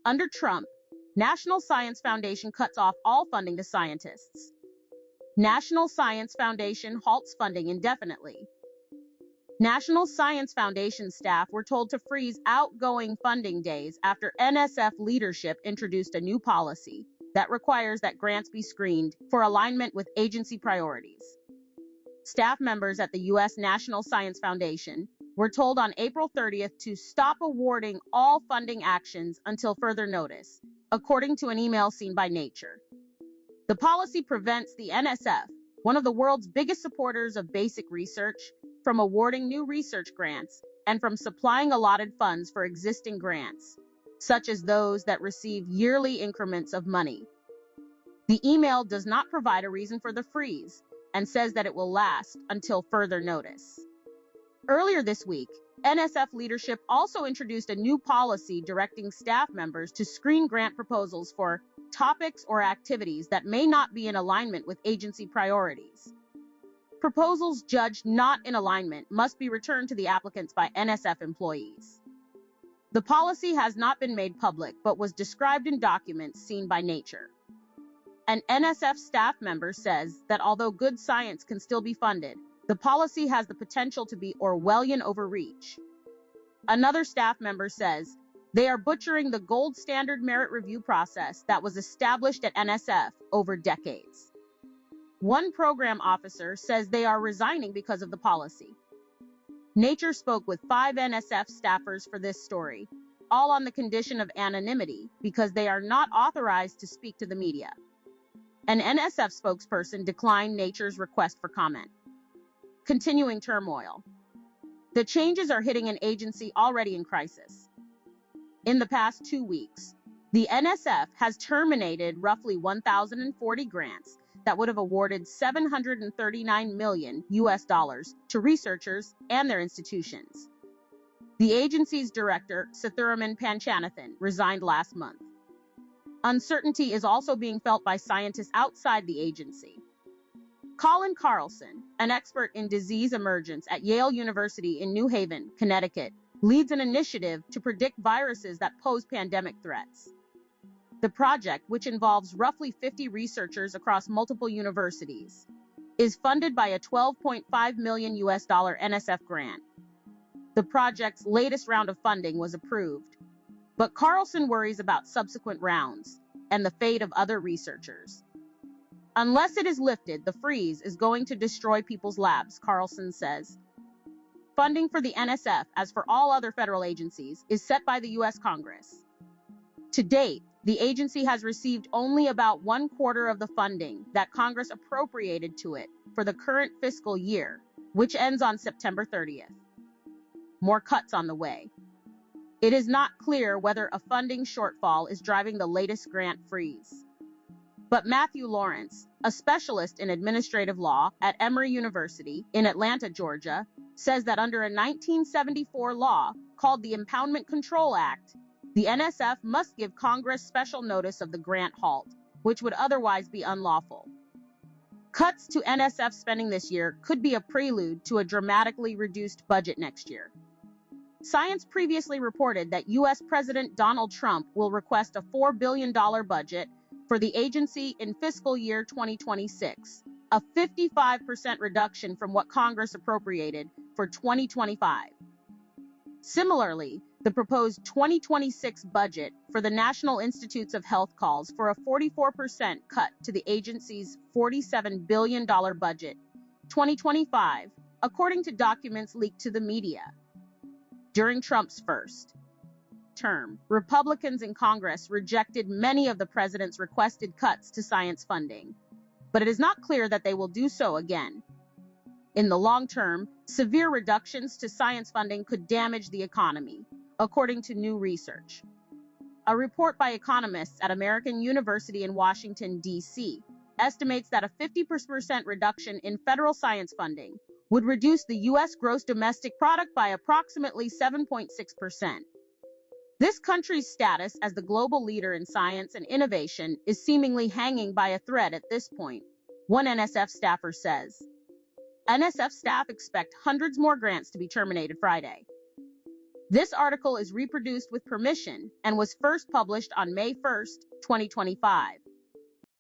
Under Trump, National Science Foundation cuts off all funding to scientists. National Science Foundation halts funding indefinitely. National Science Foundation staff were told to freeze outgoing funding days after NSF leadership introduced a new policy that requires that grants be screened for alignment with agency priorities. Staff members at the U.S. National Science Foundation were told on April 30th to stop awarding all funding actions until further notice, according to an email seen by Nature. The policy prevents the NSF, one of the world's biggest supporters of basic research, from awarding new research grants and from supplying allotted funds for existing grants, such as those that receive yearly increments of money. The email does not provide a reason for the freeze and says that it will last until further notice. Earlier this week, NSF leadership also introduced a new policy directing staff members to screen grant proposals for topics or activities that may not be in alignment with agency priorities. Proposals judged not in alignment must be returned to the applicants by NSF employees. The policy has not been made public, but was described in documents seen by Nature. An NSF staff member says that although good science can still be funded, the policy has the potential to be Orwellian overreach. Another staff member says they are butchering the gold standard merit review process that was established at NSF over decades. One program officer says they are resigning because of the policy. Nature spoke with 5 NSF staffers for this story, all on the condition of anonymity because they are not authorized to speak to the media. An NSF spokesperson declined Nature's request for comment. Continuing turmoil. The changes are hitting an agency already in crisis. In the past 2 weeks, the NSF has terminated roughly 1,040 grants that would have awarded $739 million to researchers and their institutions. The agency's director, Sethuraman Panchanathan, resigned last month. Uncertainty is also being felt by scientists outside the agency. Colin Carlson, an expert in disease emergence at Yale University in New Haven, Connecticut, leads an initiative to predict viruses that pose pandemic threats. The project, which involves roughly 50 researchers across multiple universities, is funded by a $12.5 million NSF grant. The project's latest round of funding was approved, but Carlson worries about subsequent rounds and the fate of other researchers. Unless it is lifted, the freeze is going to destroy people's labs, Carlson says. Funding for the NSF, as for all other federal agencies, is set by the U.S. Congress. To date, the agency has received only about 1/4 of the funding that Congress appropriated to it for the current fiscal year, which ends on September 30th. More cuts on the way. It is not clear whether a funding shortfall is driving the latest grant freeze. But Matthew Lawrence, a specialist in administrative law at Emory University in Atlanta, Georgia, says that under a 1974 law called the Impoundment Control Act, the NSF must give Congress special notice of the grant halt, which would otherwise be unlawful. Cuts to NSF spending this year could be a prelude to a dramatically reduced budget next year. Science previously reported that U.S. President Donald Trump will request a $4 billion budget for the agency in fiscal year 2026, a 55% reduction from what Congress appropriated for 2025. Similarly, the proposed 2026 budget for the National Institutes of Health calls for a 44% cut to the agency's $47 billion budget, 2025, according to documents leaked to the media. During Trump's first term, Republicans in Congress rejected many of the president's requested cuts to science funding, but it is not clear that they will do so again. In the long term, severe reductions to science funding could damage the economy, according to new research. A report by economists at American University in Washington, D.C., estimates that a 50% reduction in federal science funding would reduce the U.S. gross domestic product by approximately 7.6%. This country's status as the global leader in science and innovation is seemingly hanging by a thread at this point, one NSF staffer says. NSF staff expect hundreds more grants to be terminated Friday. This article is reproduced with permission and was first published on May 1st, 2025.